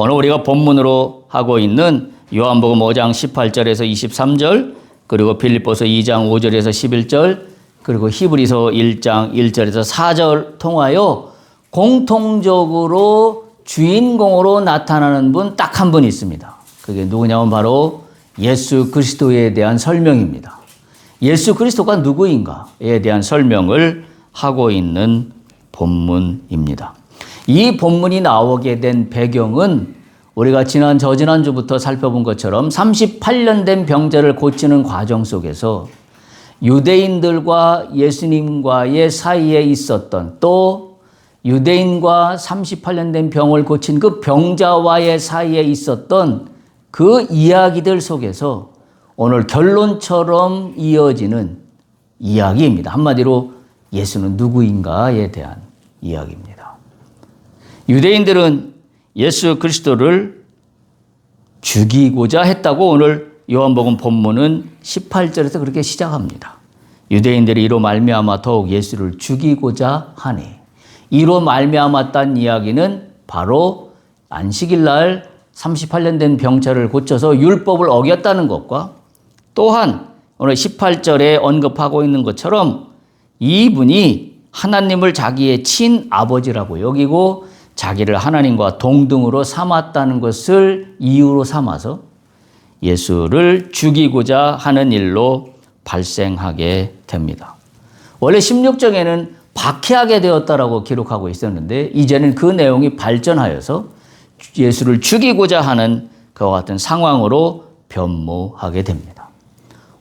오늘 우리가 본문으로 하고 있는 요한복음 5장 18절에서 23절, 그리고 빌립보서 2장 5절에서 11절, 그리고 히브리서 1장 1절에서 4절 통하여 공통적으로 주인공으로 나타나는 분 딱 한 분 있습니다. 그게 누구냐면 바로 예수 그리스도에 대한 설명입니다. 예수 그리스도가 누구인가에 대한 설명을 하고 있는 본문입니다. 이 본문이 나오게 된 배경은 우리가 저지난주부터 살펴본 것처럼 38년 된 병자를 고치는 과정 속에서 유대인들과 예수님과의 사이에 있었던, 또 유대인과 38년 된 병을 고친 그 병자와의 사이에 있었던 그 이야기들 속에서 오늘 결론처럼 이어지는 이야기입니다. 한마디로 예수는 누구인가에 대한 이야기입니다. 유대인들은 예수 그리스도를 죽이고자 했다고 오늘 요한복음 본문은 18절에서 그렇게 시작합니다. 유대인들이 이로 말미암아 더욱 예수를 죽이고자 하니, 이로 말미암았다는 이야기는 바로 안식일 날 38년 된 병자를 고쳐서 율법을 어겼다는 것과, 또한 오늘 18절에 언급하고 있는 것처럼 이분이 하나님을 자기의 친아버지라고 여기고 자기를 하나님과 동등으로 삼았다는 것을 이유로 삼아서 예수를 죽이고자 하는 일로 발생하게 됩니다. 원래 16장에는 박해하게 되었다라고 기록하고 있었는데 이제는 그 내용이 발전하여서 예수를 죽이고자 하는 그와 같은 상황으로 변모하게 됩니다.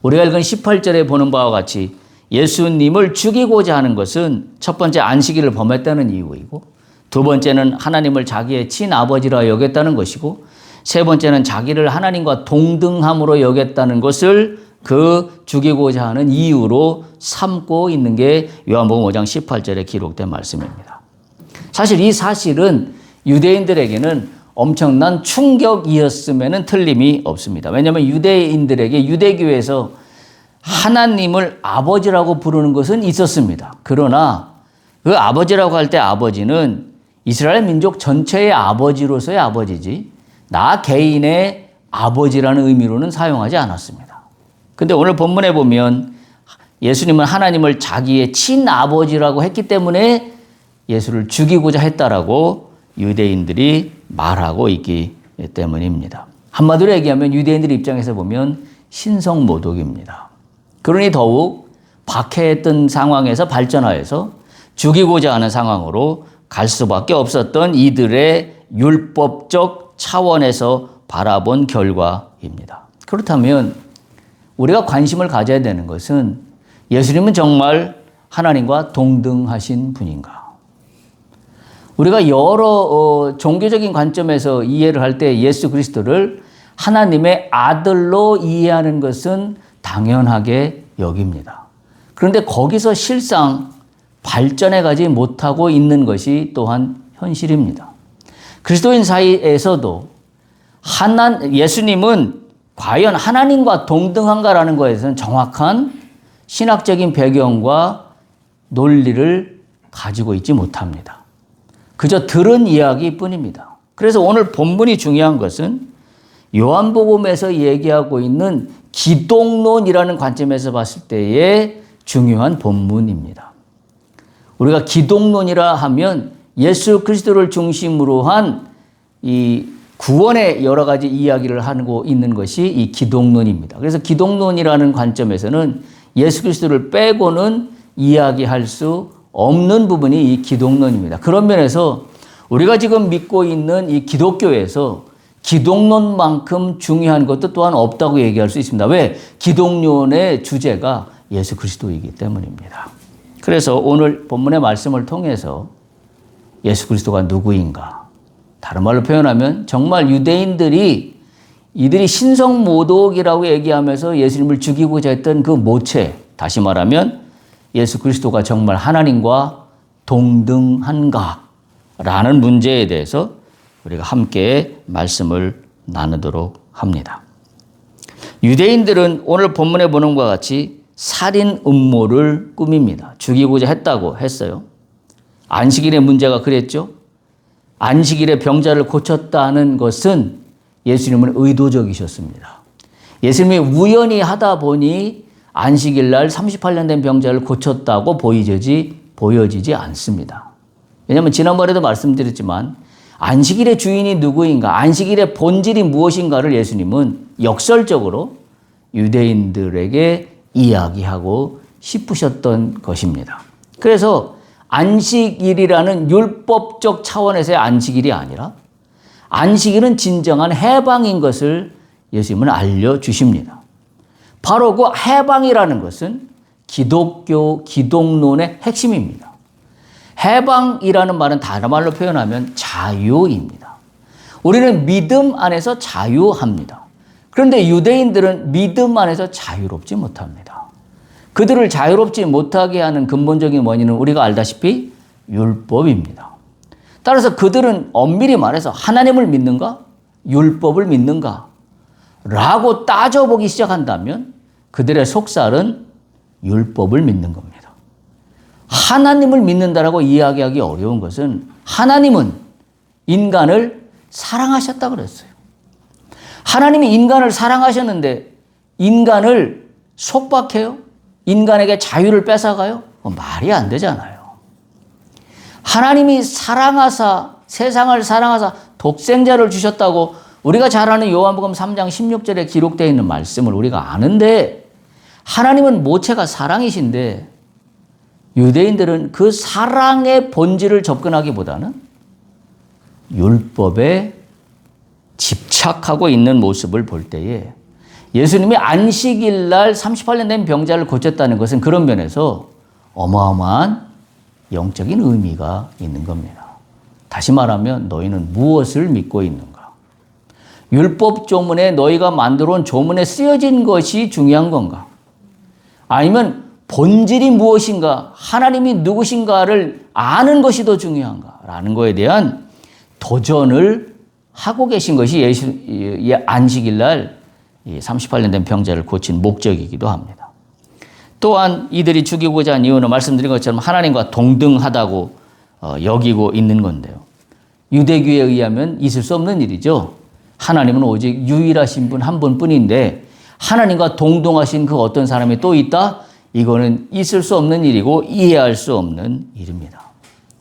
우리가 읽은 18절에 보는 바와 같이 예수님을 죽이고자 하는 것은 첫 번째 안식일을 범했다는 이유이고, 두 번째는 하나님을 자기의 친아버지라 여겼다는 것이고, 세 번째는 자기를 하나님과 동등함으로 여겼다는 것을 그 죽이고자 하는 이유로 삼고 있는 게 요한복음 5장 18절에 기록된 말씀입니다. 사실 이 사실은 유대인들에게는 엄청난 충격이었음에는 틀림이 없습니다. 왜냐하면 유대인들에게 유대교에서 하나님을 아버지라고 부르는 것은 있었습니다. 그러나 그 아버지라고 할 때 아버지는 이스라엘 민족 전체의 아버지로서의 아버지지 나 개인의 아버지라는 의미로는 사용하지 않았습니다. 그런데 오늘 본문에 보면 예수님은 하나님을 자기의 친아버지라고 했기 때문에 예수를 죽이고자 했다라고 유대인들이 말하고 있기 때문입니다. 한마디로 얘기하면 유대인들 입장에서 보면 신성모독입니다. 그러니 더욱 박해했던 상황에서 발전하여서 죽이고자 하는 상황으로 갈 수밖에 없었던 이들의 율법적 차원에서 바라본 결과입니다. 그렇다면 우리가 관심을 가져야 되는 것은 예수님은 정말 하나님과 동등하신 분인가? 우리가 여러 종교적인 관점에서 이해를 할 때 예수 그리스도를 하나님의 아들로 이해하는 것은 당연하게 여깁니다. 그런데 거기서 실상 발전해 가지 못하고 있는 것이 또한 현실입니다. 그리스도인 사이에서도 예수님은 과연 하나님과 동등한가라는 것에서는 정확한 신학적인 배경과 논리를 가지고 있지 못합니다. 그저 들은 이야기뿐입니다. 그래서 오늘 본문이 중요한 것은 요한복음에서 얘기하고 있는 기독론이라는 관점에서 봤을 때의 중요한 본문입니다. 우리가 기독론이라 하면 예수 그리스도를 중심으로 한 이 구원의 여러 가지 이야기를 하고 있는 것이 이 기독론입니다. 그래서 기독론이라는 관점에서는 예수 그리스도를 빼고는 이야기할 수 없는 부분이 이 기독론입니다. 그런 면에서 우리가 지금 믿고 있는 이 기독교에서 기독론만큼 중요한 것도 또한 없다고 얘기할 수 있습니다. 왜? 기독론의 주제가 예수 그리스도이기 때문입니다. 그래서 오늘 본문의 말씀을 통해서 예수 그리스도가 누구인가? 다른 말로 표현하면 정말 유대인들이 이들이 신성모독이라고 얘기하면서 예수님을 죽이고자 했던 그 모체, 다시 말하면 예수 그리스도가 정말 하나님과 동등한가? 라는 문제에 대해서 우리가 함께 말씀을 나누도록 합니다. 유대인들은 오늘 본문에 보는 것과 같이 살인 음모를 꾸밉니다. 죽이고자 했다고 했어요. 안식일의 문제가 그랬죠. 안식일에 병자를 고쳤다는 것은 예수님은 의도적이셨습니다. 예수님이 우연히 하다 보니 안식일 날 38년 된 병자를 고쳤다고 보여지지 않습니다. 왜냐하면 지난번에도 말씀드렸지만 안식일의 주인이 누구인가, 안식일의 본질이 무엇인가를 예수님은 역설적으로 유대인들에게 이야기하고 싶으셨던 것입니다. 그래서 안식일이라는 율법적 차원에서의 안식일이 아니라 안식일은 진정한 해방인 것을 예수님은 알려주십니다. 바로 그 해방이라는 것은 기독교 기독론의 핵심입니다. 해방이라는 말은 다른 말로 표현하면 자유입니다. 우리는 믿음 안에서 자유합니다. 그런데 유대인들은 믿음 안에서 자유롭지 못합니다. 그들을 자유롭지 못하게 하는 근본적인 원인은 우리가 알다시피 율법입니다. 따라서 그들은 엄밀히 말해서 하나님을 믿는가? 율법을 믿는가? 라고 따져보기 시작한다면 그들의 속살은 율법을 믿는 겁니다. 하나님을 믿는다라고 이야기하기 어려운 것은 하나님은 인간을 사랑하셨다 그랬어요. 하나님이 인간을 사랑하셨는데 인간을 속박해요? 인간에게 자유를 뺏어가요? 말이 안 되잖아요. 하나님이 사랑하사, 세상을 사랑하사 독생자를 주셨다고 우리가 잘 아는 요한복음 3장 16절에 기록되어 있는 말씀을 우리가 아는데 하나님은 모체가 사랑이신데 유대인들은 그 사랑의 본질을 접근하기보다는 율법에 집착하고 있는 모습을 볼 때에 예수님이 안식일 날 38년 된 병자를 고쳤다는 것은 그런 면에서 어마어마한 영적인 의미가 있는 겁니다. 다시 말하면 너희는 무엇을 믿고 있는가? 율법 조문에 너희가 만들어 온 조문에 쓰여진 것이 중요한 건가? 아니면 본질이 무엇인가? 하나님이 누구신가를 아는 것이 더 중요한가? 라는 것에 대한 도전을 하고 계신 것이 안식일 날 38년 된 병자를 고친 목적이기도 합니다. 또한 이들이 죽이고자 한 이유는 말씀드린 것처럼 하나님과 동등하다고 여기고 있는 건데요. 유대교에 의하면 있을 수 없는 일이죠. 하나님은 오직 유일하신 분 한 분뿐인데 하나님과 동등하신 그 어떤 사람이 또 있다? 이거는 있을 수 없는 일이고 이해할 수 없는 일입니다.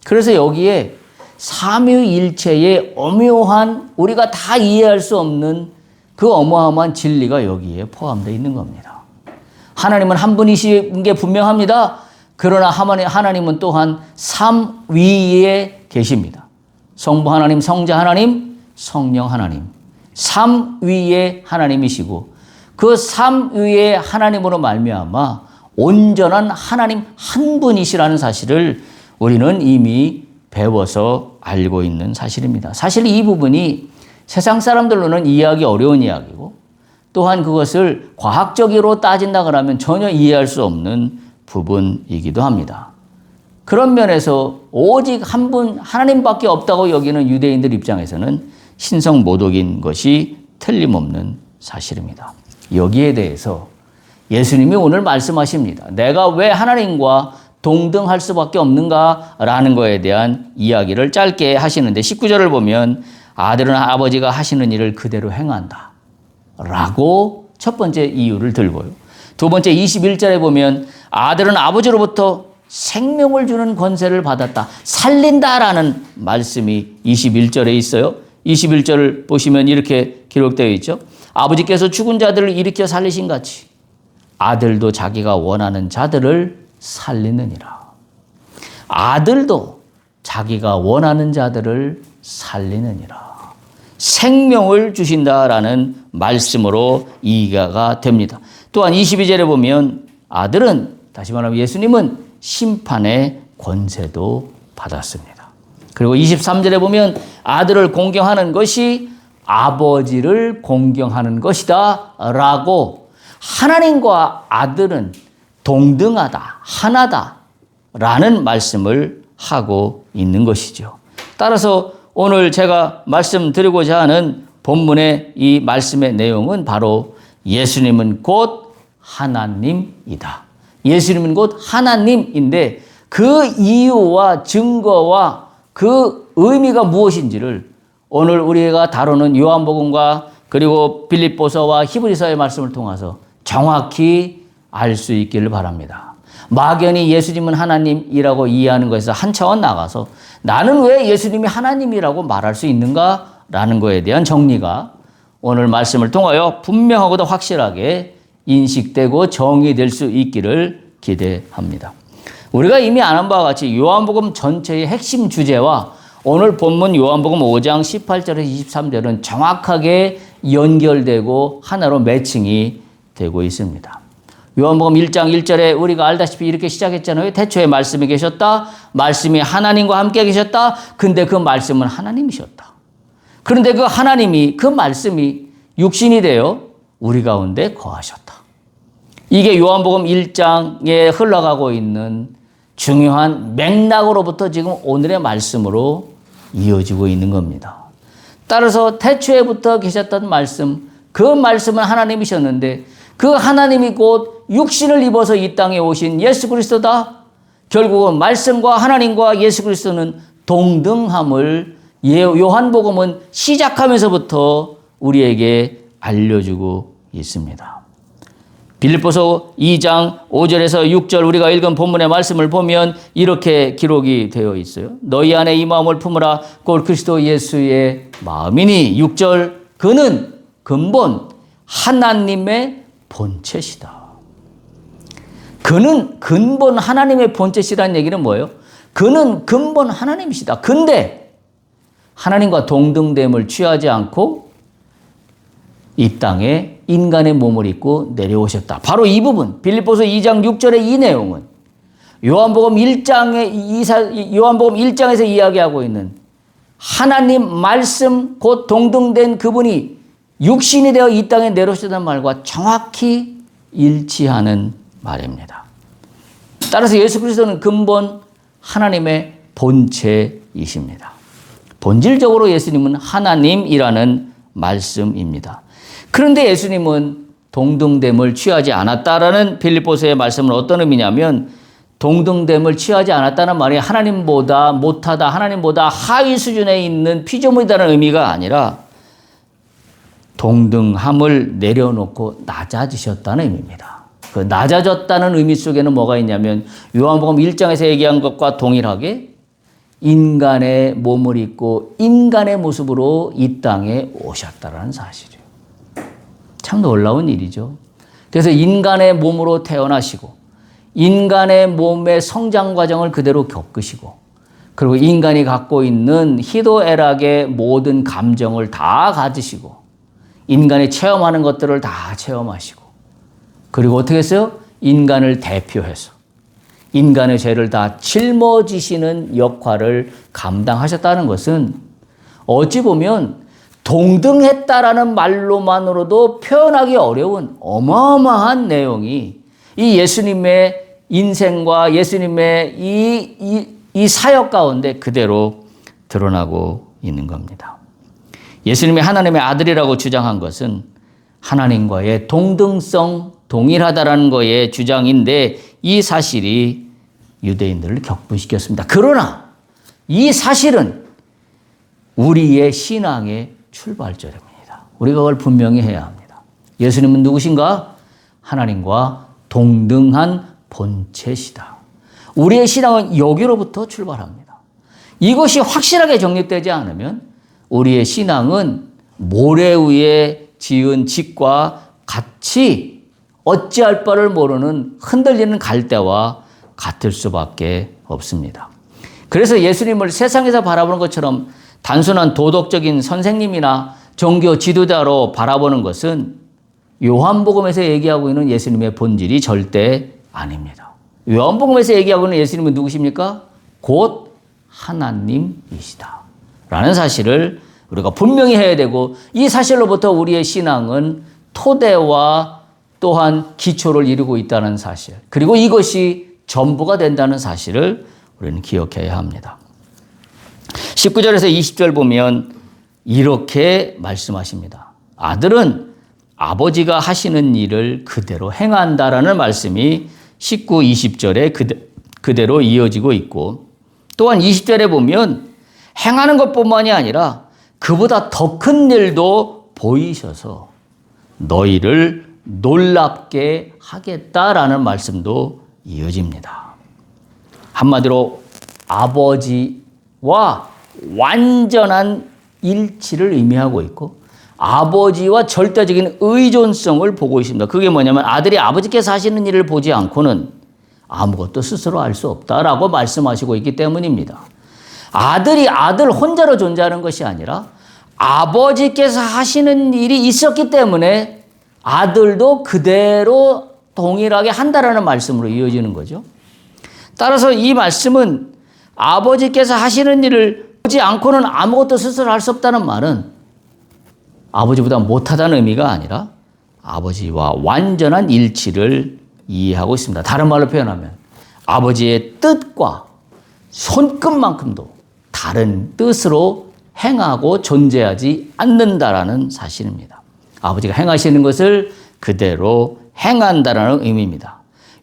그래서 여기에 삼위일체의 오묘한 우리가 다 이해할 수 없는 그 어마어마한 진리가 여기에 포함되어 있는 겁니다. 하나님은 한 분이신 게 분명합니다. 그러나 하나님은 또한 삼위에 계십니다. 성부 하나님, 성자 하나님, 성령 하나님. 삼위의 하나님이시고 그 삼위의 하나님으로 말미암아 온전한 하나님 한 분이시라는 사실을 우리는 이미 배워서 알고 있는 사실입니다. 사실 이 부분이 세상 사람들로는 이해하기 어려운 이야기고 또한 그것을 과학적으로 따진다 그러면 전혀 이해할 수 없는 부분이기도 합니다. 그런 면에서 오직 한 분 하나님밖에 없다고 여기는 유대인들 입장에서는 신성모독인 것이 틀림없는 사실입니다. 여기에 대해서 예수님이 오늘 말씀하십니다. 내가 왜 하나님과 동등할 수밖에 없는가라는 것에 대한 이야기를 짧게 하시는데 19절을 보면 아들은 아버지가 하시는 일을 그대로 행한다 라고 첫 번째 이유를 들고요. 두 번째 21절에 보면 아들은 아버지로부터 생명을 주는 권세를 받았다. 살린다라는 말씀이 21절에 있어요. 21절을 보시면 이렇게 기록되어 있죠. 아버지께서 죽은 자들을 일으켜 살리신 같이 아들도 자기가 원하는 자들을 살리느니라. 아들도 자기가 원하는 자들을 살리느니라. 생명을 주신다라는 말씀으로 이해가 됩니다. 또한 22절에 보면 아들은 다시 말하면 예수님은 심판의 권세도 받았습니다. 그리고 23절에 보면 아들을 공경하는 것이 아버지를 공경하는 것이다 라고 하나님과 아들은 동등하다, 하나다 라는 말씀을 하고 있는 것이죠. 따라서 오늘 제가 말씀드리고자 하는 본문의 이 말씀의 내용은 바로 예수님은 곧 하나님이다. 예수님은 곧 하나님인데 그 이유와 증거와 그 의미가 무엇인지를 오늘 우리가 다루는 요한복음과 그리고 빌립보서와 히브리서의 말씀을 통해서 정확히 알 수 있기를 바랍니다. 막연히 예수님은 하나님이라고 이해하는 것에서 한 차원 나가서 나는 왜 예수님이 하나님이라고 말할 수 있는가라는 것에 대한 정리가 오늘 말씀을 통하여 분명하고도 확실하게 인식되고 정의될 수 있기를 기대합니다. 우리가 이미 아는 바와 같이 요한복음 전체의 핵심 주제와 오늘 본문 요한복음 5장 18절에서 23절은 정확하게 연결되고 하나로 매칭이 되고 있습니다. 요한복음 1장 1절에 우리가 알다시피 이렇게 시작했잖아요. 태초에 말씀이 계셨다. 말씀이 하나님과 함께 계셨다. 근데 그 말씀은 하나님이셨다. 그런데 그 하나님이, 그 말씀이 육신이 되어 우리 가운데 거하셨다. 이게 요한복음 1장에 흘러가고 있는 중요한 맥락으로부터 지금 오늘의 말씀으로 이어지고 있는 겁니다. 따라서 태초에부터 계셨던 말씀, 그 말씀은 하나님이셨는데 그 하나님이 곧 육신을 입어서 이 땅에 오신 예수 그리스도다. 결국은 말씀과 하나님과 예수 그리스도는 동등함을 요한복음은 시작하면서부터 우리에게 알려주고 있습니다. 빌립보서 2장 5절에서 6절 우리가 읽은 본문의 말씀을 보면 이렇게 기록이 되어 있어요. 너희 안에 이 마음을 품으라. 곧 그리스도 예수의 마음이니. 6절 그는 근본 하나님의 본체시다. 그는 근본 하나님의 본체시라는 얘기는 뭐예요? 그는 근본 하나님이시다. 근데 하나님과 동등됨을 취하지 않고 이 땅에 인간의 몸을 입고 내려오셨다. 바로 이 부분, 빌립보서 2장 6절의 이 내용은 요한복음 1장에서 이야기하고 있는 하나님 말씀 곧 동등된 그분이 육신이 되어 이 땅에 내려오셨다는 말과 정확히 일치하는 말입니다. 따라서 예수 그리스도는 근본 하나님의 본체이십니다. 본질적으로 예수님은 하나님이라는 말씀입니다. 그런데 예수님은 동등됨을 취하지 않았다라는 빌립보서의 말씀은 어떤 의미냐면 동등됨을 취하지 않았다는 말이 하나님보다 못하다, 하나님보다 하위 수준에 있는 피조물이라는 의미가 아니라 동등함을 내려놓고 낮아지셨다는 의미입니다. 그 낮아졌다는 의미 속에는 뭐가 있냐면 요한복음 1장에서 얘기한 것과 동일하게 인간의 몸을 입고 인간의 모습으로 이 땅에 오셨다는 사실이에요. 참 놀라운 일이죠. 그래서 인간의 몸으로 태어나시고 인간의 몸의 성장 과정을 그대로 겪으시고 그리고 인간이 갖고 있는 희도애락의 모든 감정을 다 가지시고 인간이 체험하는 것들을 다 체험하시고 그리고 어떻게 했어요? 인간을 대표해서 인간의 죄를 다 짊어지시는 역할을 감당하셨다는 것은 어찌 보면 동등했다라는 말로만으로도 표현하기 어려운 어마어마한 내용이 이 예수님의 인생과 예수님의 이 사역 가운데 그대로 드러나고 있는 겁니다. 예수님이 하나님의 아들이라고 주장한 것은 하나님과의 동등성, 동일하다라는 거의 주장인데 이 사실이 유대인들을 격분시켰습니다. 그러나 이 사실은 우리의 신앙의 출발점입니다. 우리가 그걸 분명히 해야 합니다. 예수님은 누구신가? 하나님과 동등한 본체시다. 우리의 신앙은 여기로부터 출발합니다. 이것이 확실하게 정립되지 않으면 우리의 신앙은 모래 위에 지은 집과 같이 어찌할 바를 모르는 흔들리는 갈대와 같을 수밖에 없습니다. 그래서 예수님을 세상에서 바라보는 것처럼 단순한 도덕적인 선생님이나 종교 지도자로 바라보는 것은 요한복음에서 얘기하고 있는 예수님의 본질이 절대 아닙니다. 요한복음에서 얘기하고 있는 예수님은 누구십니까? 곧 하나님이시다. 라는 사실을 우리가 분명히 해야 되고 이 사실로부터 우리의 신앙은 토대와 또한 기초를 이루고 있다는 사실 그리고 이것이 전부가 된다는 사실을 우리는 기억해야 합니다. 19절에서 20절 보면 이렇게 말씀하십니다. 아들은 아버지가 하시는 일을 그대로 행한다라는 말씀이 19, 20절에 그대로 이어지고 있고 또한 20절에 보면 행하는 것뿐만이 아니라 그보다 더 큰 일도 보이셔서 너희를 놀랍게 하겠다라는 말씀도 이어집니다. 한마디로 아버지와 완전한 일치를 의미하고 있고 아버지와 절대적인 의존성을 보고 있습니다. 그게 뭐냐면 아들이 아버지께서 하시는 일을 보지 않고는 아무것도 스스로 알 수 없다라고 말씀하시고 있기 때문입니다. 아들이 아들 혼자로 존재하는 것이 아니라 아버지께서 하시는 일이 있었기 때문에 아들도 그대로 동일하게 한다라는 말씀으로 이어지는 거죠. 따라서 이 말씀은 아버지께서 하시는 일을 보지 않고는 아무것도 스스로 할 수 없다는 말은 아버지보다 못하다는 의미가 아니라 아버지와 완전한 일치를 이해하고 있습니다. 다른 말로 표현하면 아버지의 뜻과 손끝만큼도 다른 뜻으로 행하고 존재하지 않는다라는 사실입니다. 아버지가 행하시는 것을 그대로 행한다라는 의미입니다.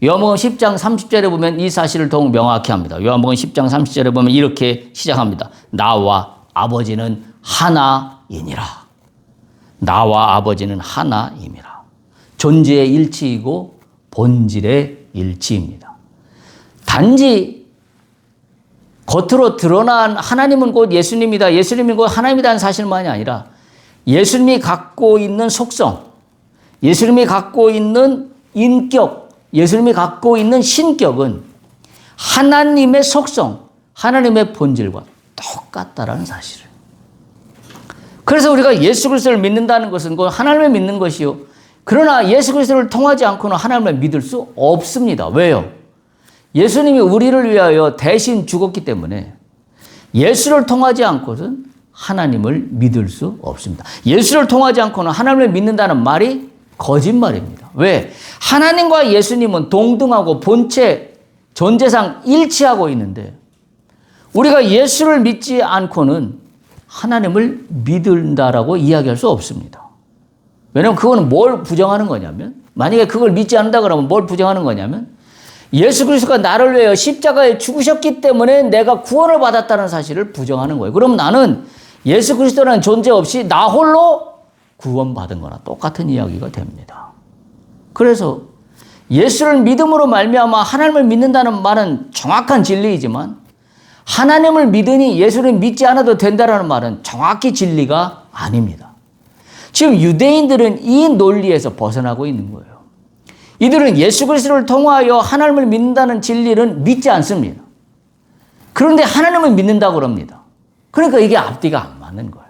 요한복음 10장 30절에 보면 이 사실을 더욱 명확히 합니다. 요한복음 10장 30절에 보면 이렇게 시작합니다. 나와 아버지는 하나이니라. 나와 아버지는 하나임이라. 존재의 일치이고 본질의 일치입니다. 단지 겉으로 드러난 하나님은 곧 예수님이다. 예수님이 곧 하나님이라는 사실만이 아니라 예수님이 갖고 있는 속성, 예수님이 갖고 있는 인격, 예수님이 갖고 있는 신격은 하나님의 속성, 하나님의 본질과 똑같다라는 사실을. 그래서 우리가 예수 그리스도를 믿는다는 것은 곧 하나님을 믿는 것이요. 그러나 예수 그리스도를 통하지 않고는 하나님을 믿을 수 없습니다. 왜요? 예수님이 우리를 위하여 대신 죽었기 때문에 예수를 통하지 않고는 하나님을 믿을 수 없습니다. 예수를 통하지 않고는 하나님을 믿는다는 말이 거짓말입니다. 왜? 하나님과 예수님은 동등하고 본체, 존재상 일치하고 있는데 우리가 예수를 믿지 않고는 하나님을 믿는다라고 이야기할 수 없습니다. 왜냐하면 그거는 뭘 부정하는 거냐면 만약에 그걸 믿지 않는다 그러면 뭘 부정하는 거냐면 예수 그리스도가 나를 위하여 십자가에 죽으셨기 때문에 내가 구원을 받았다는 사실을 부정하는 거예요. 그럼 나는 예수 그리스도라는 존재 없이 나 홀로 구원받은 거나 똑같은 이야기가 됩니다. 그래서 예수를 믿음으로 말미암아 하나님을 믿는다는 말은 정확한 진리이지만 하나님을 믿으니 예수를 믿지 않아도 된다는 말은 정확히 진리가 아닙니다. 지금 유대인들은 이 논리에서 벗어나고 있는 거예요. 이들은 예수 그리스도를 통하여 하나님을 믿는다는 진리는 믿지 않습니다. 그런데 하나님을 믿는다고 합니다. 그러니까 이게 앞뒤가 안 맞는 거예요.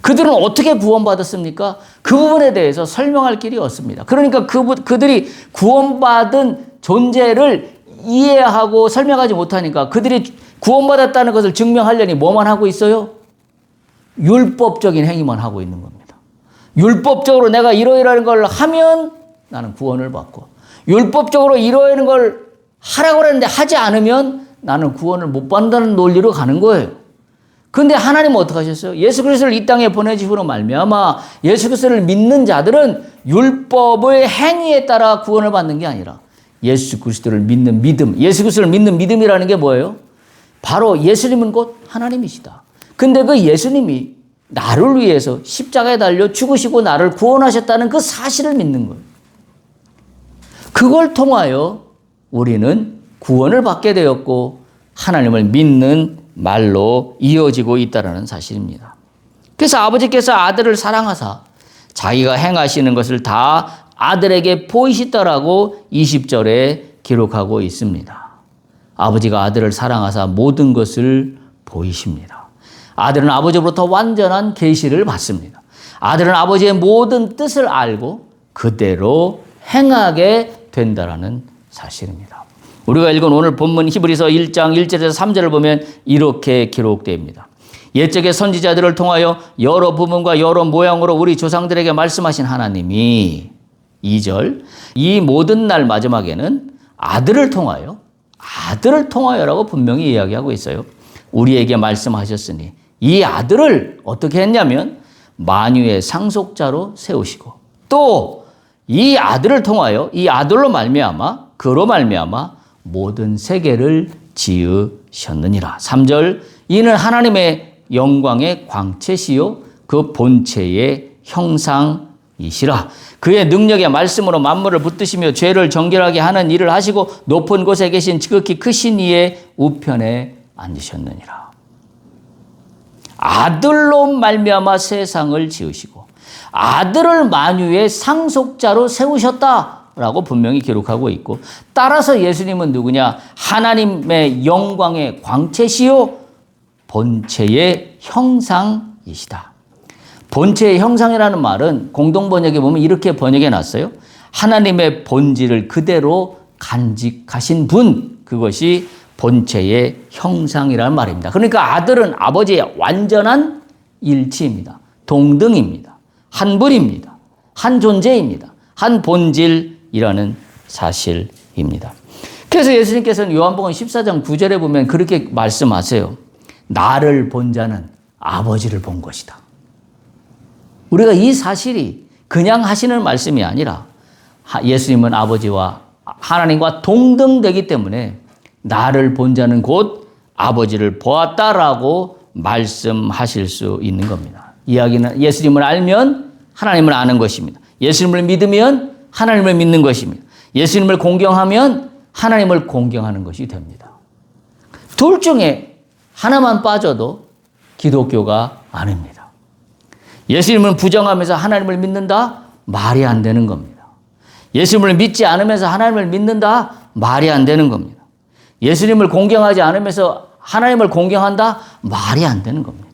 그들은 어떻게 구원받았습니까? 그 부분에 대해서 설명할 길이 없습니다. 그러니까 그들이 구원받은 존재를 이해하고 설명하지 못하니까 그들이 구원받았다는 것을 증명하려니 뭐만 하고 있어요? 율법적인 행위만 하고 있는 겁니다. 율법적으로 내가 이러이러한 걸 하면 나는 구원을 받고 율법적으로 이러이러한 걸 하라고 그랬는데 하지 않으면 나는 구원을 못 받는다는 논리로 가는 거예요. 그런데 하나님은 어떻게 하셨어요? 예수 그리스도를 이 땅에 보내주심으로 말미암아 예수 그리스도를 믿는 자들은 율법의 행위에 따라 구원을 받는 게 아니라 예수 그리스도를 믿는 믿음, 예수 그리스도를 믿는 믿음이라는 게 뭐예요? 바로 예수님은 곧 하나님이시다. 근데 그 예수님이 나를 위해서 십자가에 달려 죽으시고 나를 구원하셨다는 그 사실을 믿는 거예요. 그걸 통하여 우리는 구원을 받게 되었고 하나님을 믿는 말로 이어지고 있다는 사실입니다. 그래서 아버지께서 아들을 사랑하사 자기가 행하시는 것을 다 아들에게 보이시더라고 20절에 기록하고 있습니다. 아버지가 아들을 사랑하사 모든 것을 보이십니다. 아들은 아버지로부터 완전한 계시를 받습니다. 아들은 아버지의 모든 뜻을 알고 그대로 행하게 된다라는 사실입니다. 우리가 읽은 오늘 본문 히브리서 1장 1절에서 3절을 보면 이렇게 기록됩니다. 옛적의 선지자들을 통하여 여러 부분과 여러 모양으로 우리 조상들에게 말씀하신 하나님이 2절 이 모든 날 마지막에는 아들을 통하여라고 분명히 이야기하고 있어요. 우리에게 말씀하셨으니 이 아들을 어떻게 했냐면 만유의 상속자로 세우시고 또 이 아들을 통하여 이 아들로 말미암아 그로 말미암아 모든 세계를 지으셨느니라. 3절 이는 하나님의 영광의 광채시요 그 본체의 형상이시라. 그의 능력의 말씀으로 만물을 붙드시며 죄를 정결하게 하는 일을 하시고 높은 곳에 계신 지극히 크신 이의 우편에 앉으셨느니라. 아들로 말미암아 세상을 지으시고 아들을 만유의 상속자로 세우셨다라고 분명히 기록하고 있고, 따라서 예수님은 누구냐? 하나님의 영광의 광채시요 본체의 형상이시다. 본체의 형상이라는 말은 공동번역에 보면 이렇게 번역해 놨어요. 하나님의 본질을 그대로 간직하신 분, 그것이 본체의 형상이라는 말입니다. 그러니까 아들은 아버지의 완전한 일치입니다. 동등입니다. 한 분입니다. 한 존재입니다. 한 본질이라는 사실입니다. 그래서 예수님께서는 요한복음 14장 9절에 보면 그렇게 말씀하세요. 나를 본 자는 아버지를 본 것이다. 우리가 이 사실이 그냥 하시는 말씀이 아니라 예수님은 아버지와 하나님과 동등되기 때문에 나를 본 자는 곧 아버지를 보았다라고 말씀하실 수 있는 겁니다. 이야기는 예수님을 알면 하나님을 아는 것입니다. 예수님을 믿으면 하나님을 믿는 것입니다. 예수님을 공경하면 하나님을 공경하는 것이 됩니다. 둘 중에 하나만 빠져도 기독교가 아닙니다. 예수님을 부정하면서 하나님을 믿는다? 말이 안 되는 겁니다. 예수님을 믿지 않으면서 하나님을 믿는다? 말이 안 되는 겁니다. 예수님을 공경하지 않으면서 하나님을 공경한다? 말이 안 되는 겁니다.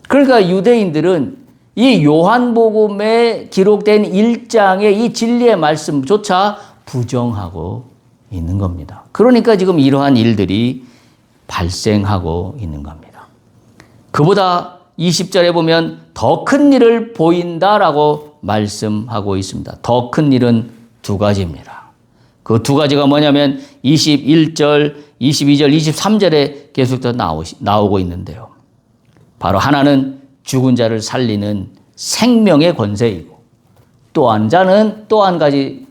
그러니까 유대인들은 이 요한복음에 기록된 1장의 이 진리의 말씀조차 부정하고 있는 겁니다. 그러니까 지금 이러한 일들이 발생하고 있는 겁니다. 그보다 20절에 보면 더 큰 일을 보인다라고 말씀하고 있습니다. 더 큰 일은 두 가지입니다. 그 두 가지가 뭐냐면 21절, 22절, 23절에 계속 더 나오고 있는데요. 바로 하나는 죽은 자를 살리는 생명의 권세이고, 또 한 가지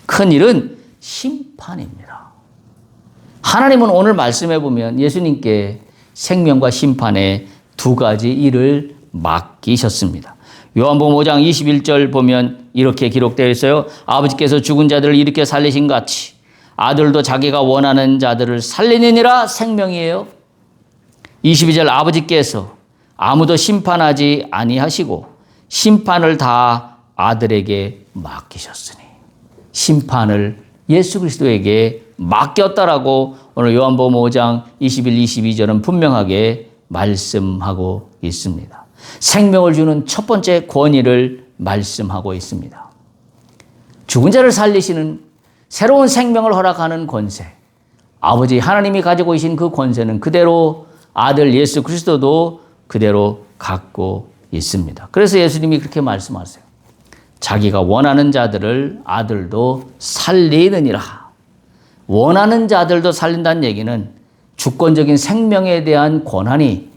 큰 일은 심판입니다. 하나님은 오늘 말씀해 보면 예수님께 생명과 심판의 두 가지 일을 맡기셨습니다. 요한복음 5장 21절 보면 이렇게 기록되어 있어요. 아버지께서 죽은 자들을 일으켜 살리신 같이 아들도 자기가 원하는 자들을 살리느니라. 생명이에요. 22절 아버지께서 아무도 심판하지 아니하시고 심판을 다 아들에게 맡기셨으니, 심판을 예수 그리스도에게 맡겼다라고 오늘 요한복음 5장 21, 22절은 분명하게 말씀하고 있습니다. 생명을 주는 첫 번째 권위를 말씀하고 있습니다. 죽은 자를 살리시는 새로운 생명을 허락하는 권세, 아버지 하나님이 가지고 계신 그 권세는 그대로 아들 예수 그리스도도 그대로 갖고 있습니다. 그래서 예수님이 그렇게 말씀하세요. 자기가 원하는 자들을 아들도 살리느니라. 원하는 자들도 살린다는 얘기는 주권적인 생명에 대한 권한이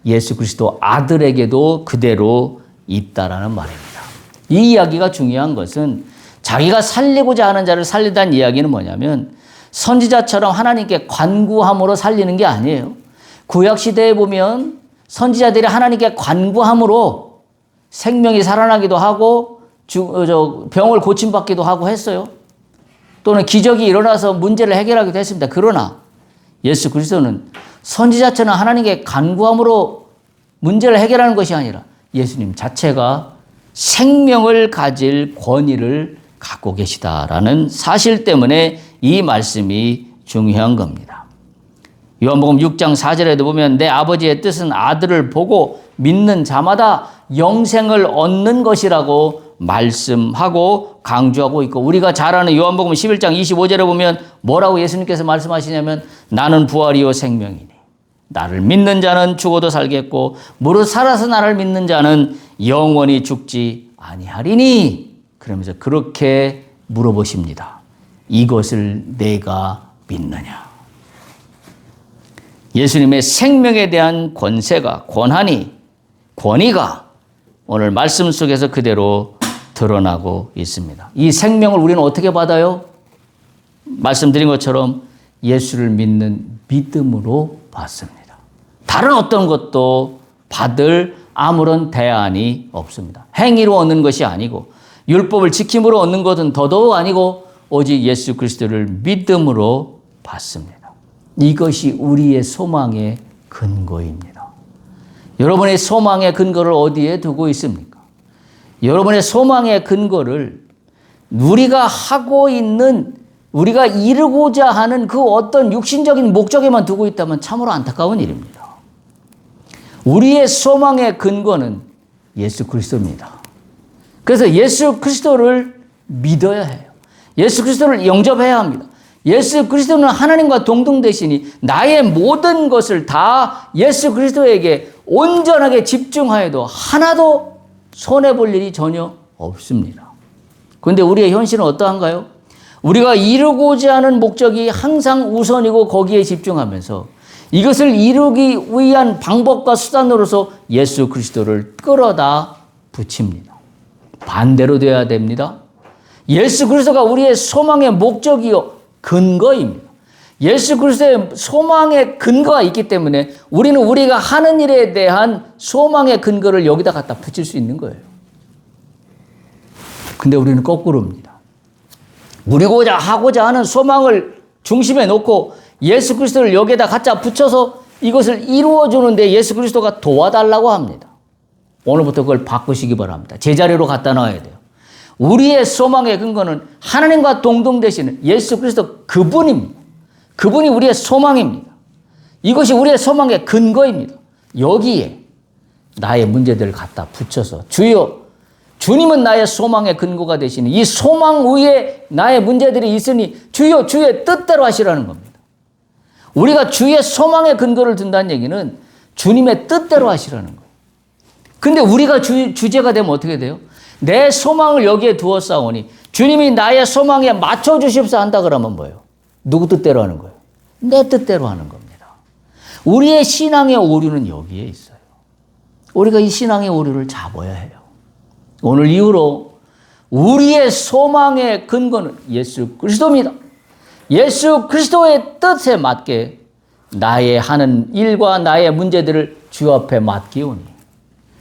예수 그리스도 아들에게도 그대로 있다라는 말입니다. 이 이야기가 중요한 것은 자기가 살리고자 하는 자를 살린다는 이야기는 뭐냐면 선지자처럼 하나님께 간구함으로 살리는 게 아니에요. 구약시대에 보면 선지자들이 하나님께 간구함으로 생명이 살아나기도 하고 병을 고침받기도 하고 했어요. 또는 기적이 일어나서 문제를 해결하기도 했습니다. 그러나 예수 그리스도는 선지자처럼 하나님께 간구함으로 문제를 해결하는 것이 아니라 예수님 자체가 생명을 가질 권위를 갖고 계시다라는 사실 때문에 이 말씀이 중요한 겁니다. 요한복음 6장 4절에도 보면 내 아버지의 뜻은 아들을 보고 믿는 자마다 영생을 얻는 것이라고 말씀하고 강조하고 있고, 우리가 잘 아는 요한복음 11장 25절에 보면 뭐라고 예수님께서 말씀하시냐면 나는 부활이요 생명이니 나를 믿는 자는 죽어도 살겠고 무릇 살아서 나를 믿는 자는 영원히 죽지 아니하리니. 그러면서 그렇게 물어보십니다. 이것을 내가 믿느냐. 예수님의 생명에 대한 권세가, 권위가 오늘 말씀 속에서 그대로 드러나고 있습니다. 이 생명을 우리는 어떻게 받아요? 말씀드린 것처럼 예수를 믿는 믿음으로 받습니다. 다른 어떤 것도 받을 아무런 대안이 없습니다. 행위로 얻는 것이 아니고 율법을 지킴으로 얻는 것은 더더욱 아니고 오직 예수 그리스도를 믿음으로 받습니다. 이것이 우리의 소망의 근거입니다. 여러분의 소망의 근거를 어디에 두고 있습니까? 여러분의 소망의 근거를 우리가 하고 있는, 우리가 이루고자 하는 그 어떤 육신적인 목적에만 두고 있다면 참으로 안타까운 일입니다. 우리의 소망의 근거는 예수 그리스도입니다. 그래서 예수 그리스도를 믿어야 해요. 예수 그리스도를 영접해야 합니다. 예수 그리스도는 하나님과 동등되시니 나의 모든 것을 다 예수 그리스도에게 온전하게 집중하여도 하나도 손해볼 일이 전혀 없습니다. 그런데 우리의 현실은 어떠한가요? 우리가 이루고자 하는 목적이 항상 우선이고 거기에 집중하면서 이것을 이루기 위한 방법과 수단으로서 예수 그리스도를 끌어다 붙입니다. 반대로 되어야 됩니다. 예수 그리스도가 우리의 소망의 목적이요 근거입니다. 예수 그리스도의 소망의 근거가 있기 때문에 우리는 우리가 하는 일에 대한 소망의 근거를 여기다 갖다 붙일 수 있는 거예요. 근데 우리는 거꾸로입니다. 우리고자 하고자 하는 소망을 중심에 놓고 예수 그리스도를 여기에다 갖다 붙여서 이것을 이루어주는데 예수 그리스도가 도와달라고 합니다. 오늘부터 그걸 바꾸시기 바랍니다. 제자리로 갖다 놔야 돼요. 우리의 소망의 근거는 하나님과 동등되시는 예수 그리스도 그분입니다. 그분이 우리의 소망입니다. 이것이 우리의 소망의 근거입니다. 여기에 나의 문제들을 갖다 붙여서 주여, 주님은 나의 소망의 근거가 되시니 이 소망 위에 나의 문제들이 있으니 주여, 주의 뜻대로 하시라는 겁니다. 우리가 주의 소망의 근거를 둔다는 얘기는 주님의 뜻대로 하시라는 거예요. 근데 우리가 주제가 되면 어떻게 돼요? 내 소망을 여기에 두었사오니 주님이 나의 소망에 맞춰주십사 한다 그러면 뭐예요? 누구 뜻대로 하는 거예요? 내 뜻대로 하는 겁니다. 우리의 신앙의 오류는 여기에 있어요. 우리가 이 신앙의 오류를 잡아야 해요. 오늘 이후로 우리의 소망의 근거는 예수 그리스도입니다. 예수 그리스도의 뜻에 맞게 나의 하는 일과 나의 문제들을 주 앞에 맡기오니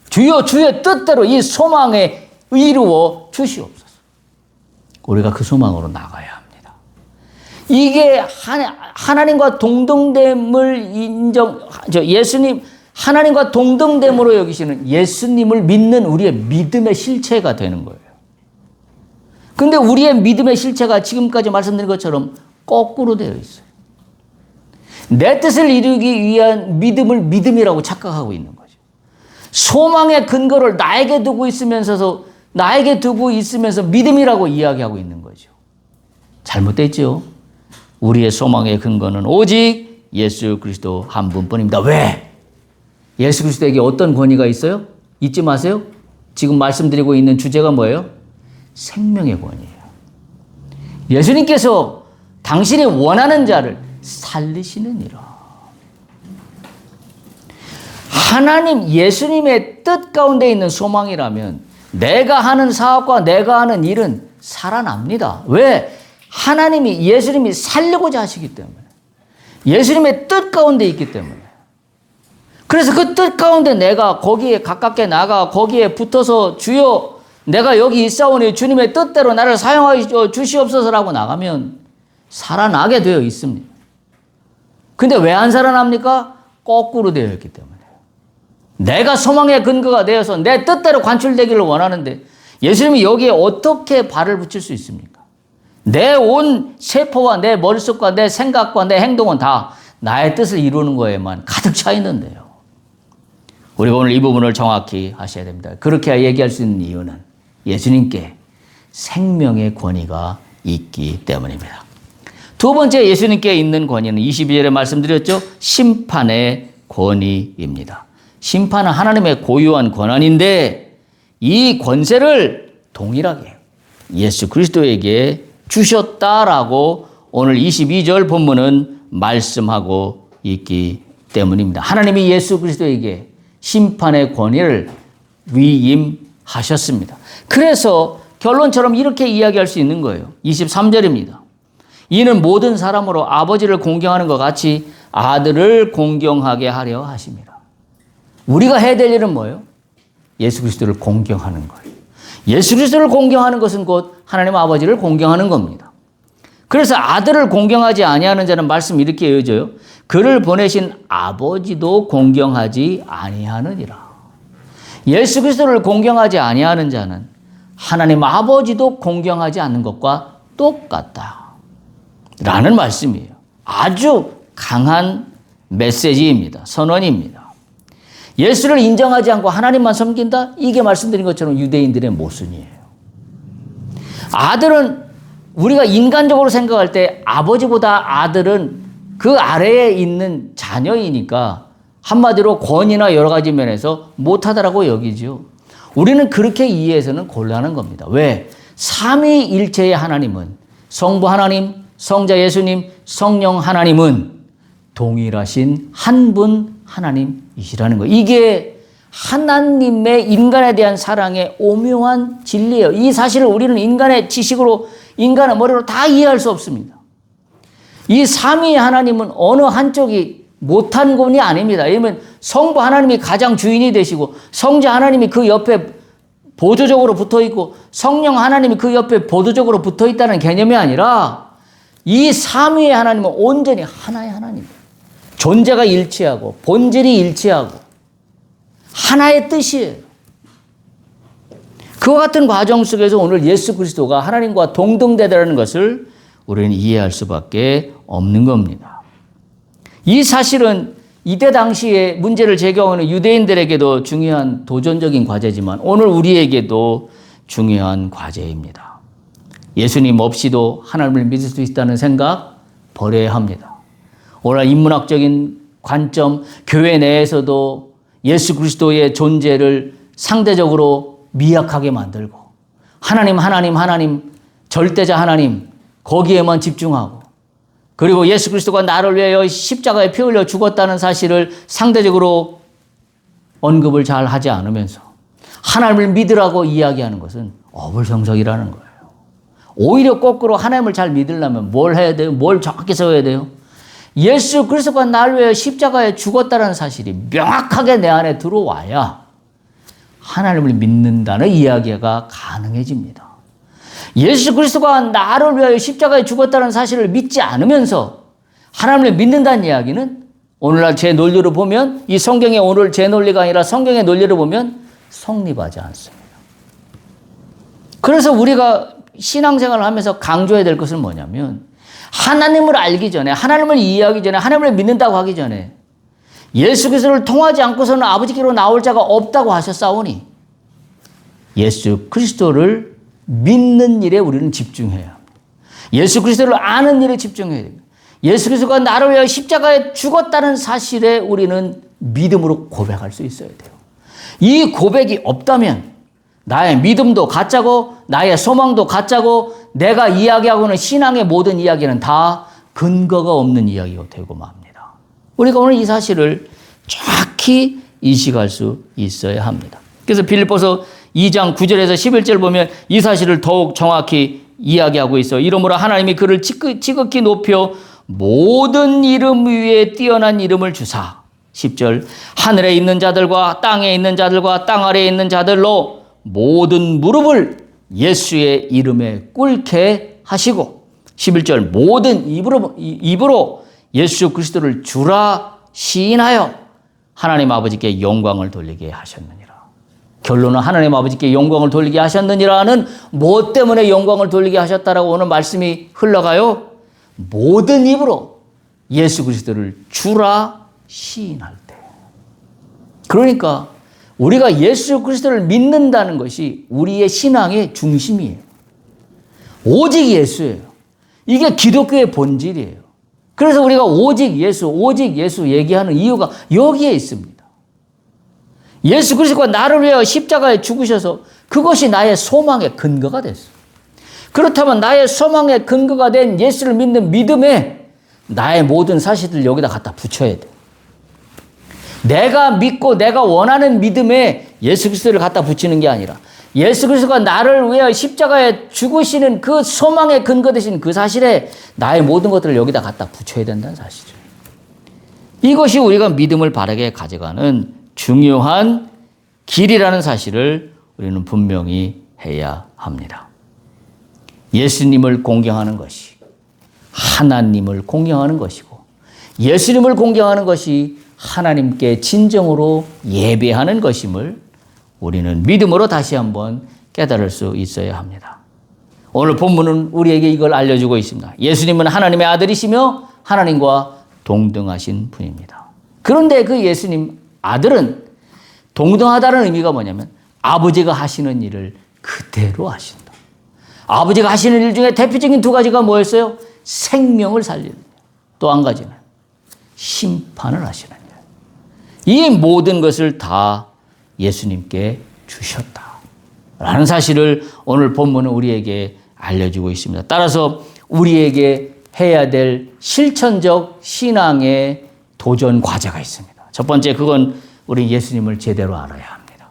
주여 주의 뜻대로 이 소망에 이루어 주시옵소서. 우리가 그 소망으로 나가야 합니다. 이게 하나님과 동등됨을 예수님, 하나님과 동등됨으로 여기시는 예수님을 믿는 우리의 믿음의 실체가 되는 거예요. 근데 우리의 믿음의 실체가 지금까지 말씀드린 것처럼 거꾸로 되어 있어요. 내 뜻을 이루기 위한 믿음을 믿음이라고 착각하고 있는 거죠. 소망의 근거를 나에게 두고 있으면서 믿음이라고 이야기하고 있는 거죠. 잘못됐죠. 우리의 소망의 근거는 오직 예수 그리스도 한 분뿐입니다. 왜? 예수 그리스도에게 어떤 권위가 있어요? 잊지 마세요. 지금 말씀드리고 있는 주제가 뭐예요? 생명의 권위예요. 예수님께서 당신이 원하는 자를 살리시느니라. 하나님, 예수님의 뜻 가운데 있는 소망이라면 내가 하는 사업과 내가 하는 일은 살아납니다. 왜? 하나님이, 예수님이 살리고자 하시기 때문에. 예수님의 뜻 가운데 있기 때문에. 그래서 그 뜻 가운데 내가 거기에 가깝게 나가 거기에 붙어서 주여 내가 여기 있사오니 주님의 뜻대로 나를 사용하여 주시옵소서라고 나가면 살아나게 되어 있습니다. 근데 왜 안 살아납니까? 거꾸로 되어 있기 때문에. 내가 소망의 근거가 되어서 내 뜻대로 관철되기를 원하는데 예수님이 여기에 어떻게 발을 붙일 수 있습니까? 내 온 세포와 내 머릿속과 내 생각과 내 행동은 다 나의 뜻을 이루는 거에만 가득 차 있는데요. 우리가 오늘 이 부분을 정확히 하셔야 됩니다. 그렇게 얘기할 수 있는 이유는 예수님께 생명의 권위가 있기 때문입니다. 두 번째 예수님께 있는 권위는 22절에 말씀드렸죠. 심판의 권위입니다. 심판은 하나님의 고유한 권한인데 이 권세를 동일하게 예수 그리스도에게 주셨다라고 오늘 22절 본문은 말씀하고 있기 때문입니다. 하나님이 예수 그리스도에게 심판의 권위를 위임하셨습니다. 그래서 결론처럼 이렇게 이야기할 수 있는 거예요. 23절입니다. 이는 모든 사람으로 아버지를 공경하는 것 같이 아들을 공경하게 하려 하심이라. 우리가 해야 될 일은 뭐예요? 예수 그리스도를 공경하는 거예요. 예수 그리스도를 공경하는 것은 곧 하나님 아버지를 공경하는 겁니다. 그래서 아들을 공경하지 아니하는 자는 말씀 이렇게 이어져요. 그를 보내신 아버지도 공경하지 아니하느니라. 예수 그리스도를 공경하지 아니하는 자는 하나님 아버지도 공경하지 않는 것과 똑같다. 라는 말씀이에요. 아주 강한 메시지입니다. 선언입니다. 예수를 인정하지 않고 하나님만 섬긴다? 이게 말씀드린 것처럼 유대인들의 모순이에요. 아들은 우리가 인간적으로 생각할 때 아버지보다 아들은 그 아래에 있는 자녀이니까 한마디로 권위나 여러 가지 면에서 못하다라고 여기죠. 우리는 그렇게 이해해서는 곤란한 겁니다. 왜? 삼위일체의 하나님은 성부 하나님, 성자 예수님, 성령 하나님은 동일하신 한 분 하나님이시라는 거예요. 이게 하나님의 인간에 대한 사랑의 오묘한 진리예요. 이 사실을 우리는 인간의 지식으로, 인간의 머리로 다 이해할 수 없습니다. 이 삼위 하나님은 어느 한쪽이 못한 분이 아닙니다. 왜냐하면 성부 하나님이 가장 주인이 되시고 성자 하나님이 그 옆에 보조적으로 붙어 있고 성령 하나님이 그 옆에 보조적으로 붙어 있다는 개념이 아니라 이 삼위의 하나님은 온전히 하나의 하나님이에요. 존재가 일치하고 본질이 일치하고 하나의 뜻이에요. 그와 같은 과정 속에서 오늘 예수 그리스도가 하나님과 동등되다는 것을 우리는 이해할 수밖에 없는 겁니다. 이 사실은 이때 당시에 문제를 제기하는 유대인들에게도 중요한 도전적인 과제지만 오늘 우리에게도 중요한 과제입니다. 예수님 없이도 하나님을 믿을 수 있다는 생각 버려야 합니다. 오늘 인문학적인 관점, 교회 내에서도 예수 그리스도의 존재를 상대적으로 미약하게 만들고 하나님, 절대자 하나님 거기에만 집중하고 그리고 예수 그리스도가 나를 위하여 십자가에 피 흘려 죽었다는 사실을 상대적으로 언급을 잘 하지 않으면서 하나님을 믿으라고 이야기하는 것은 어불성설이라는 거예요. 오히려 거꾸로 하나님을 잘 믿으려면 뭘 해야 돼요? 뭘 정확히 세워야 돼요? 예수 그리스도가 나를 위하여 십자가에 죽었다는 사실이 명확하게 내 안에 들어와야 하나님을 믿는다는 이야기가 가능해집니다. 예수 그리스도가 나를 위하여 십자가에 죽었다는 사실을 믿지 않으면서 하나님을 믿는다는 이야기는 오늘날 제 논리로 보면 이 성경의 오늘 제 논리가 아니라 성경의 논리로 보면 성립하지 않습니다. 그래서 우리가 신앙생활을 하면서 강조해야 될 것은 뭐냐면 하나님을 알기 전에 하나님을 이해하기 전에 하나님을 믿는다고 하기 전에 예수 그리스도를 통하지 않고서는 아버지께로 나올 자가 없다고 하셨사오니 예수 그리스도를 믿는 일에 우리는 집중해야 합니다. 예수 그리스도를 아는 일에 집중해야 됩니다. 예수 그리스도가 나를 위하여 십자가에 죽었다는 사실에 우리는 믿음으로 고백할 수 있어야 돼요. 이 고백이 없다면 나의 믿음도 가짜고 나의 소망도 가짜고 내가 이야기하고는 신앙의 모든 이야기는 다 근거가 없는 이야기가 되고 맙니다. 우리가 오늘 이 사실을 정확히 인식할 수 있어야 합니다. 그래서 빌립보서 2장 9절에서 11절 보면 이 사실을 더욱 정확히 이야기하고 있어요. 이러므로 하나님이 그를 지극히 높여 모든 이름 위에 뛰어난 이름을 주사 10절 하늘에 있는 자들과 땅에 있는 자들과 땅 아래에 있는 자들로 모든 무릎을 예수의 이름에 꿇게 하시고 11절 모든 입으로 예수 그리스도를 주라 시인하여 하나님 아버지께 영광을 돌리게 하셨느니라. 결론은 하나님 아버지께 영광을 돌리게 하셨느니라는 뭐 때문에 영광을 돌리게 하셨다라고 오늘 말씀이 흘러가요? 모든 입으로 예수 그리스도를 주라 시인할 때. 그러니까 우리가 예수 그리스도를 믿는다는 것이 우리의 신앙의 중심이에요. 오직 예수예요. 이게 기독교의 본질이에요. 그래서 우리가 오직 예수 얘기하는 이유가 여기에 있습니다. 예수 그리스도가 나를 위하여 십자가에 죽으셔서 그것이 나의 소망의 근거가 됐어요. 그렇다면 나의 소망의 근거가 된 예수를 믿는 믿음에 나의 모든 사실들을 여기다 갖다 붙여야 돼요. 내가 믿고 내가 원하는 믿음에 예수 그리스도를 갖다 붙이는 게 아니라 예수 그리스도가 나를 위하여 십자가에 죽으시는 그 소망의 근거 되신 그 사실에 나의 모든 것들을 여기다 갖다 붙여야 된다는 사실이죠. 이것이 우리가 믿음을 바르게 가져가는 중요한 길이라는 사실을 우리는 분명히 해야 합니다. 예수님을 공경하는 것이 하나님을 공경하는 것이고, 예수님을 공경하는 것이 하나님께 진정으로 예배하는 것임을 우리는 믿음으로 다시 한번 깨달을 수 있어야 합니다. 오늘 본문은 우리에게 이걸 알려주고 있습니다. 예수님은 하나님의 아들이시며 하나님과 동등하신 분입니다. 그런데 그 예수님 아들은 동등하다는 의미가 뭐냐면 아버지가 하시는 일을 그대로 하신다. 아버지가 하시는 일 중에 대표적인 두 가지가 뭐였어요? 생명을 살리는 일. 또 한 가지는 심판을 하시는 일. 이 모든 것을 다 예수님께 주셨다라는 사실을 오늘 본문은 우리에게 알려주고 있습니다. 따라서 우리에게 해야 될 실천적 신앙의 도전 과제가 있습니다. 첫 번째, 그건 우리 예수님을 제대로 알아야 합니다.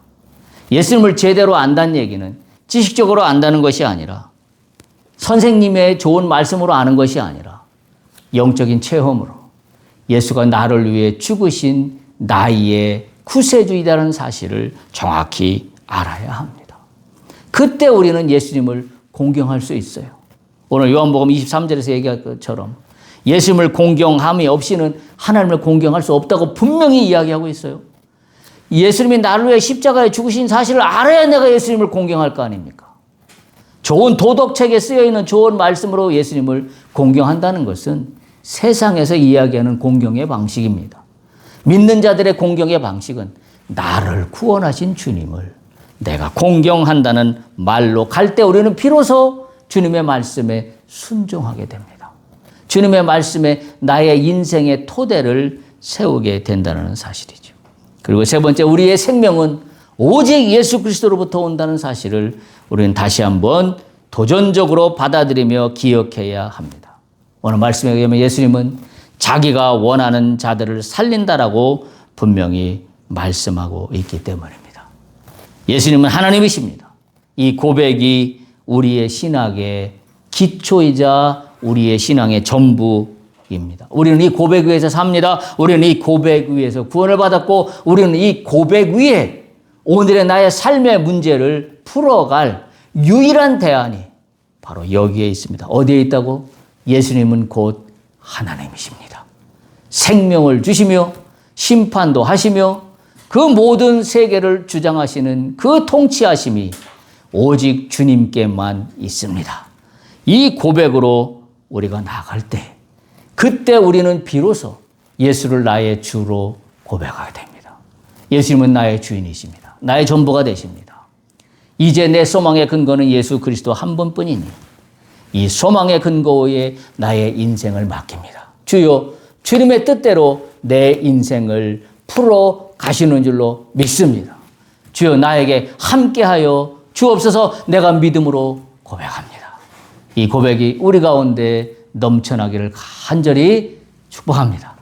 예수님을 제대로 안다는 얘기는 지식적으로 안다는 것이 아니라, 선생님의 좋은 말씀으로 아는 것이 아니라 영적인 체험으로 예수가 나를 위해 죽으신 나의 구세주이다는 사실을 정확히 알아야 합니다. 그때 우리는 예수님을 공경할 수 있어요. 오늘 요한복음 23절에서 얘기한 것처럼 예수님을 공경함이 없이는 하나님을 공경할 수 없다고 분명히 이야기하고 있어요. 예수님이 나를 위해 십자가에 죽으신 사실을 알아야 내가 예수님을 공경할 거 아닙니까? 좋은 도덕책에 쓰여있는 좋은 말씀으로 예수님을 공경한다는 것은 세상에서 이야기하는 공경의 방식입니다. 믿는 자들의 공경의 방식은 나를 구원하신 주님을 내가 공경한다는 말로 갈 때 우리는 비로소 주님의 말씀에 순종하게 됩니다. 주님의 말씀에 나의 인생의 토대를 세우게 된다는 사실이죠. 그리고 세 번째, 우리의 생명은 오직 예수 그리스도로부터 온다는 사실을 우리는 다시 한번 도전적으로 받아들이며 기억해야 합니다. 오늘 말씀에 의하면 예수님은 자기가 원하는 자들을 살린다라고 분명히 말씀하고 있기 때문입니다. 예수님은 하나님이십니다. 이 고백이 우리의 신학의 기초이자 우리의 신앙의 전부입니다. 우리는 이 고백 위에서 삽니다. 우리는 이 고백 위에서 구원을 받았고, 우리는 이 고백 위에 오늘의 나의 삶의 문제를 풀어갈 유일한 대안이 바로 여기에 있습니다. 어디에 있다고? 예수님은 곧 하나님이십니다. 생명을 주시며 심판도 하시며 그 모든 세계를 주장하시는 그 통치하심이 오직 주님께만 있습니다. 이 고백으로 우리가 나갈 때, 그때 우리는 비로소 예수를 나의 주로 고백하게 됩니다. 예수님은 나의 주인이십니다. 나의 전부가 되십니다. 이제 내 소망의 근거는 예수 그리스도 한 분뿐이니 이 소망의 근거에 나의 인생을 맡깁니다. 주여, 주님의 뜻대로 내 인생을 풀어 가시는 줄로 믿습니다. 주여, 나에게 함께하여 주옵소서. 내가 믿음으로 고백합니다. 이 고백이 우리 가운데 넘쳐나기를 간절히 축복합니다.